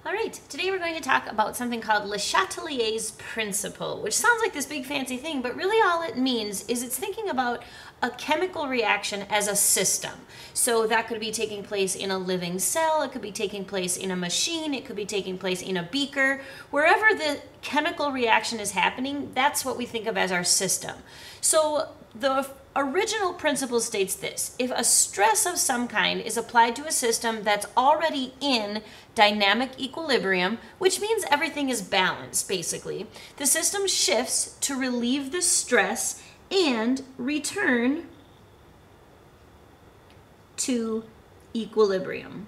All right, today we're going to talk about something called Le Chatelier's principle, which sounds like this big fancy thing, but really all it means is it's thinking about a chemical reaction as a system. So that could be taking place in a living cell, it could be taking place in a machine, it could be taking place in a beaker. Wherever the chemical reaction is happening, that's what we think of as our system. So the original principle states this: if a stress of some kind is applied to a system that's already in dynamic equilibrium, which means everything is balanced basically, the system shifts to relieve the stress and return to equilibrium.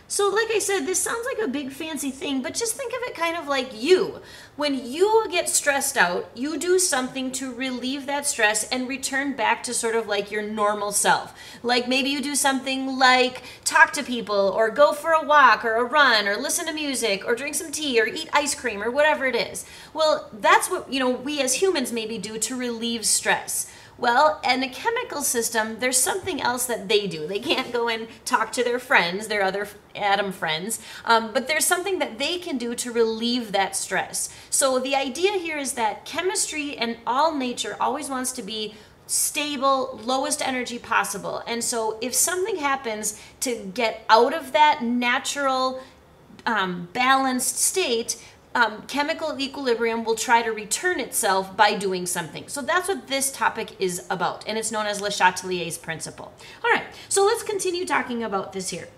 So like I said, this sounds like a big fancy thing, but just think of it kind of like you. When you get stressed out, you do something to relieve that stress and return back to sort of like your normal self. Like maybe you do something like talk to people or go for a walk or a run or listen to music or drink some tea or eat ice cream or whatever it is. Well, that's what, we as humans maybe do to relieve stress. Well, in a chemical system, there's something else that they do. They can't go and talk to their friends, their other atom friends, but there's something that they can do to relieve that stress. So the idea here is that chemistry and all nature always wants to be stable, lowest energy possible. And so if something happens to get out of that natural balanced state, chemical equilibrium will try to return itself by doing something. So that's what this topic is about, and it's known as Le Chatelier's principle. All right, so let's continue talking about this here.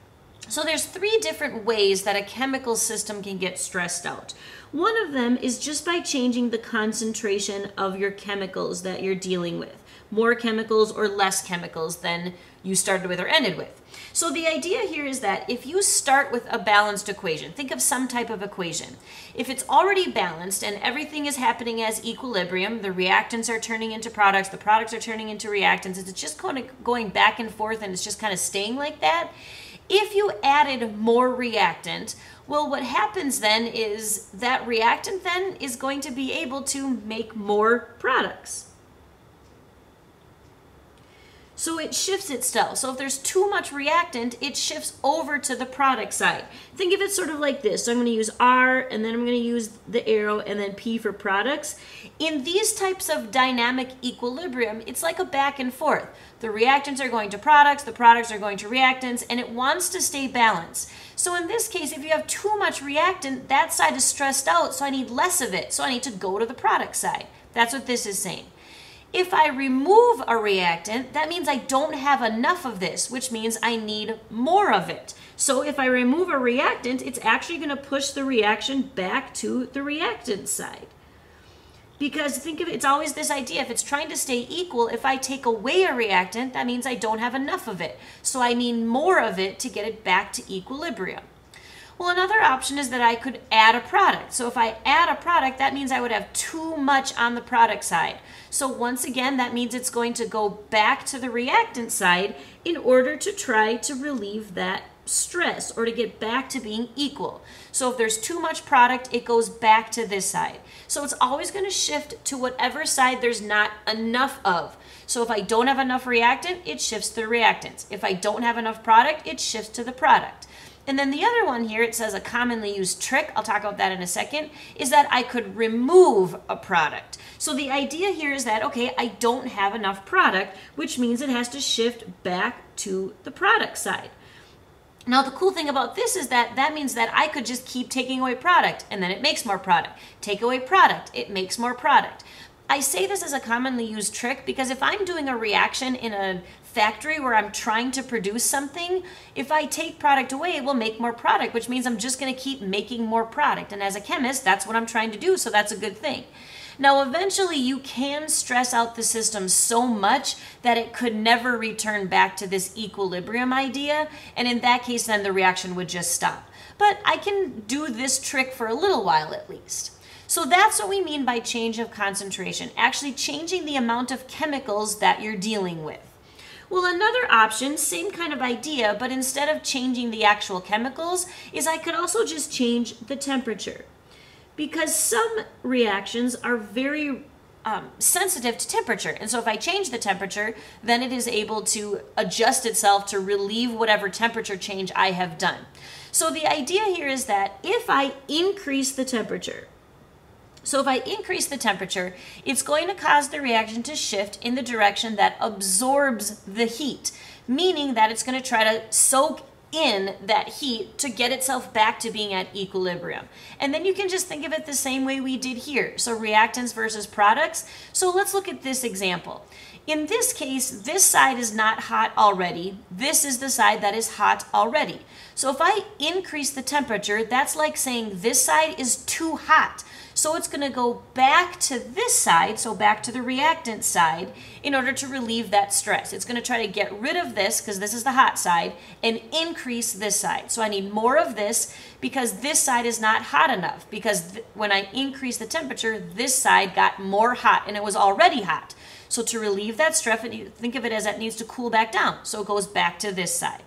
So there's three different ways that a chemical system can get stressed out. One of them is just by changing the concentration of your chemicals that you're dealing with. More chemicals or less chemicals than you started with or ended with. So the idea here is that if you start with a balanced equation, think of some type of equation. If it's already balanced and everything is happening as equilibrium, the reactants are turning into products, the products are turning into reactants, it's just kind of going back and forth and it's just kind of staying like that. If you added more reactant, well, what happens then is that reactant then is going to be able to make more products. So it shifts itself. So if there's too much reactant, it shifts over to the product side. Think of it sort of like this. So I'm going to use R, and then I'm going to use the arrow, and then P for products. In these types of dynamic equilibrium, it's like a back and forth. The reactants are going to products, the products are going to reactants, and it wants to stay balanced. So in this case, if you have too much reactant, that side is stressed out, so I need less of it. So I need to go to the product side. That's what this is saying. If I remove a reactant, that means I don't have enough of this, which means I need more of it. So if I remove a reactant, it's actually going to push the reaction back to the reactant side. Because think of it, it's always this idea, if it's trying to stay equal, if I take away a reactant, that means I don't have enough of it. So I need more of it to get it back to equilibrium. Well, another option is that I could add a product. So if I add a product, that means I would have too much on the product side. So once again, that means it's going to go back to the reactant side in order to try to relieve that stress or to get back to being equal. So if there's too much product, it goes back to this side. So it's always going to shift to whatever side there's not enough of. So if I don't have enough reactant, it shifts to the reactants. If I don't have enough product, it shifts to the product. And then the other one here, it says a commonly used trick, I'll talk about that in a second, is that I could remove a product. So the idea here is that, okay, I don't have enough product, which means it has to shift back to the product side. Now the cool thing about this is that that means that I could just keep taking away product and then it makes more product. Take away product, it makes more product. I say this as a commonly used trick because if I'm doing a reaction in a factory where I'm trying to produce something, if I take product away, it will make more product, which means I'm just going to keep making more product. And as a chemist, that's what I'm trying to do, so that's a good thing. Now, eventually, you can stress out the system so much that it could never return back to this equilibrium idea, and in that case, then the reaction would just stop. But I can do this trick for a little while at least. So that's what we mean by change of concentration, actually changing the amount of chemicals that you're dealing with. Well, another option, same kind of idea, but instead of changing the actual chemicals, is I could also just change the temperature. Because some reactions are very sensitive to temperature. And so if I change the temperature, then it is able to adjust itself to relieve whatever temperature change I have done. So the idea here is that if I increase the temperature, so if I increase the temperature, it's going to cause the reaction to shift in the direction that absorbs the heat, meaning that it's going to try to soak in that heat to get itself back to being at equilibrium. And then you can just think of it the same way we did here. So reactants versus products. So let's look at this example. In this case, this side is not hot already. This is the side that is hot already. So if I increase the temperature, that's like saying this side is too hot. So it's going to go back to this side, so back to the reactant side, in order to relieve that stress. It's going to try to get rid of this, because this is the hot side, and increase this side. So I need more of this because this side is not hot enough, because when I increase the temperature, this side got more hot, and it was already hot. So to relieve that stress, think of it as it needs to cool back down, so it goes back to this side.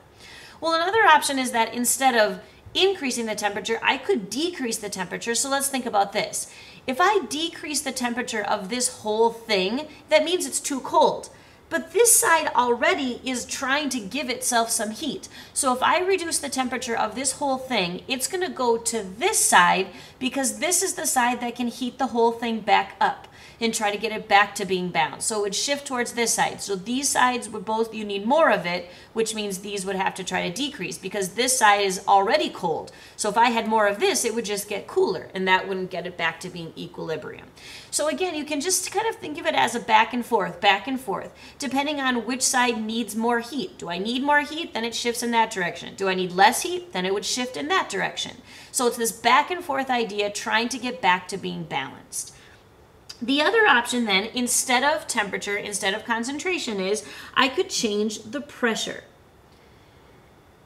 Well, another option is that instead of increasing the temperature, I could decrease the temperature. So let's think about this. If I decrease the temperature of this whole thing, that means it's too cold. But this side already is trying to give itself some heat. So if I reduce the temperature of this whole thing, it's going to go to this side, because this is the side that can heat the whole thing back up and try to get it back to being balanced. So it would shift towards this side. So these sides would both, you need more of it, which means these would have to try to decrease, because this side is already cold. So if I had more of this, it would just get cooler, and that wouldn't get it back to being equilibrium. So again, you can just kind of think of it as a back and forth, depending on which side needs more heat. Do I need more heat? Then it shifts in that direction. Do I need less heat? Then it would shift in that direction. So it's this back and forth idea, trying to get back to being balanced. The other option then, instead of temperature, instead of concentration, is I could change the pressure.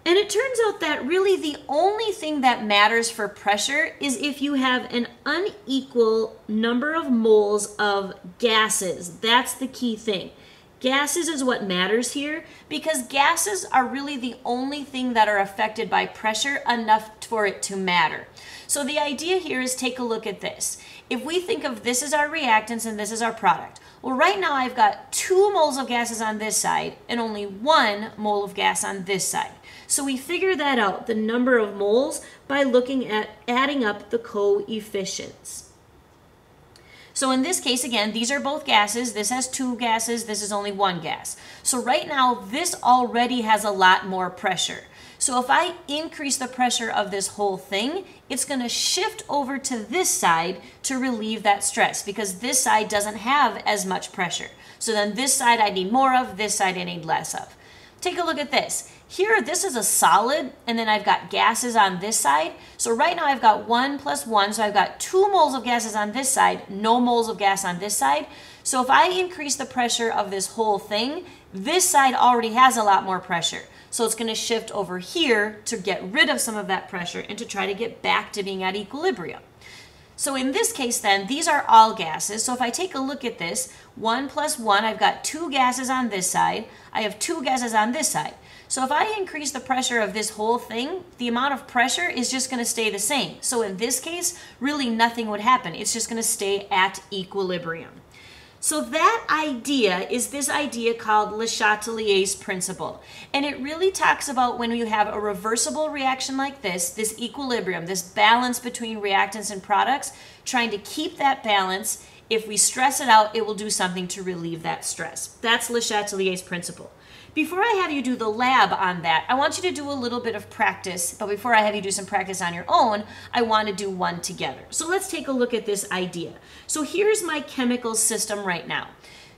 And it turns out that really the only thing that matters for pressure is if you have an unequal number of moles of gases. That's the key thing. Gases is what matters here, because gases are really the only thing that are affected by pressure enough for it to matter. So the idea here is, take a look at this. If we think of this as our reactants and this is our product, well, right now I've got 2 moles of gases on this side and only 1 mole of gas on this side. So we figure that out, the number of moles, by looking at adding up the coefficients. So in this case, again, these are both gases. This has 2 gases. This is only 1 gas. So right now, this already has a lot more pressure. So if I increase the pressure of this whole thing, it's going to shift over to this side to relieve that stress, because this side doesn't have as much pressure. So then this side I need more of, this side I need less of. Take a look at this. Here, this is a solid, and then I've got gases on this side. So right now I've got 1 plus 1, so I've got 2 moles of gases on this side, no moles of gas on this side. So if I increase the pressure of this whole thing, this side already has a lot more pressure. So it's going to shift over here to get rid of some of that pressure and to try to get back to being at equilibrium. So in this case then, these are all gases. So if I take a look at this, 1 plus 1, I've got 2 gases on this side. I have 2 gases on this side. So if I increase the pressure of this whole thing, the amount of pressure is just going to stay the same. So in this case, really nothing would happen. It's just going to stay at equilibrium. So that idea is this idea called Le Chatelier's principle. And it really talks about when you have a reversible reaction like this equilibrium, this balance between reactants and products, trying to keep that balance. If we stress it out, it will do something to relieve that stress. That's Le Chatelier's principle. Before I have you do the lab on that, I want you to do a little bit of practice, but before I have you do some practice on your own, I want to do one together. So let's take a look at this idea. So here's my chemical system right now.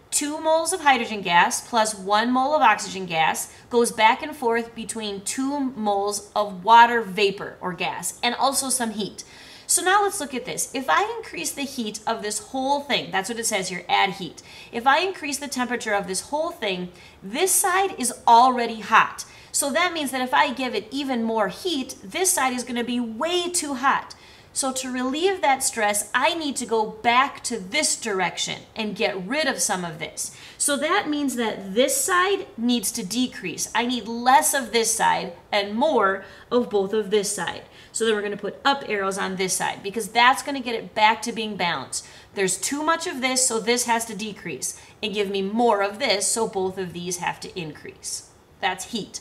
2 moles of hydrogen gas plus 1 mole of oxygen gas goes back and forth between 2 moles of water vapor or gas, and also some heat. So now let's look at this. If I increase the heat of this whole thing, that's what it says here, add heat. If I increase the temperature of this whole thing, this side is already hot. So that means that if I give it even more heat, this side is going to be way too hot. So to relieve that stress, I need to go back to this direction and get rid of some of this. So that means that this side needs to decrease. I need less of this side and more of both of this side. So then we're going to put up arrows on this side, because that's going to get it back to being balanced. There's too much of this, so this has to decrease, and give me more of this, so both of these have to increase. That's heat.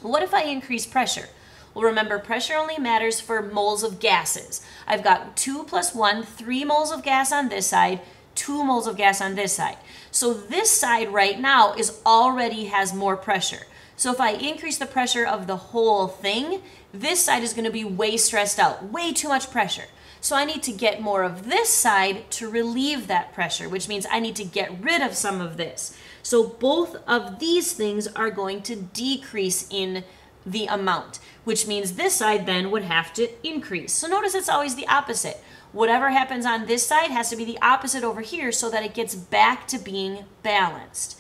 What if I increase pressure? Well, remember, pressure only matters for moles of gases. I've got 2 plus 1, 3 moles of gas on this side, 2 moles of gas on this side. So this side right now already has more pressure. So if I increase the pressure of the whole thing, this side is going to be way stressed out, way too much pressure. So I need to get more of this side to relieve that pressure, which means I need to get rid of some of this. So both of these things are going to decrease in the amount, which means this side then would have to increase. So notice it's always the opposite. Whatever happens on this side has to be the opposite over here so that it gets back to being balanced.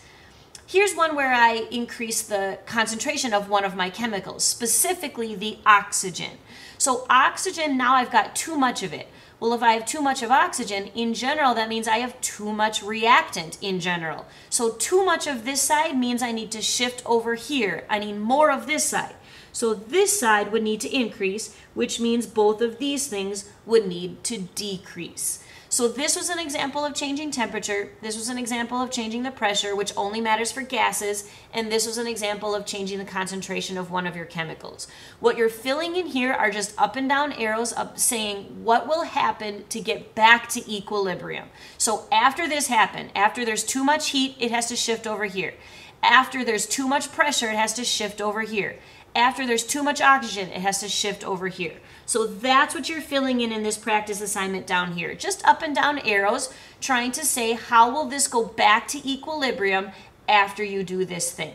Here's one where I increase the concentration of one of my chemicals, specifically the oxygen. So oxygen, now I've got too much of it. Well, if I have too much of oxygen, in general, that means I have too much reactant in general. So too much of this side means I need to shift over here. I need more of this side. So this side would need to increase, which means both of these things would need to decrease. So this was an example of changing temperature, this was an example of changing the pressure, which only matters for gases, and this was an example of changing the concentration of one of your chemicals. What you're filling in here are just up and down arrows up saying what will happen to get back to equilibrium. So after this happened, after there's too much heat, it has to shift over here. After there's too much pressure, it has to shift over here. After there's too much oxygen, it has to shift over here. So that's what you're filling in this practice assignment down here. Just up and down arrows trying to say how will this go back to equilibrium after you do this thing.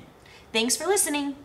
Thanks for listening.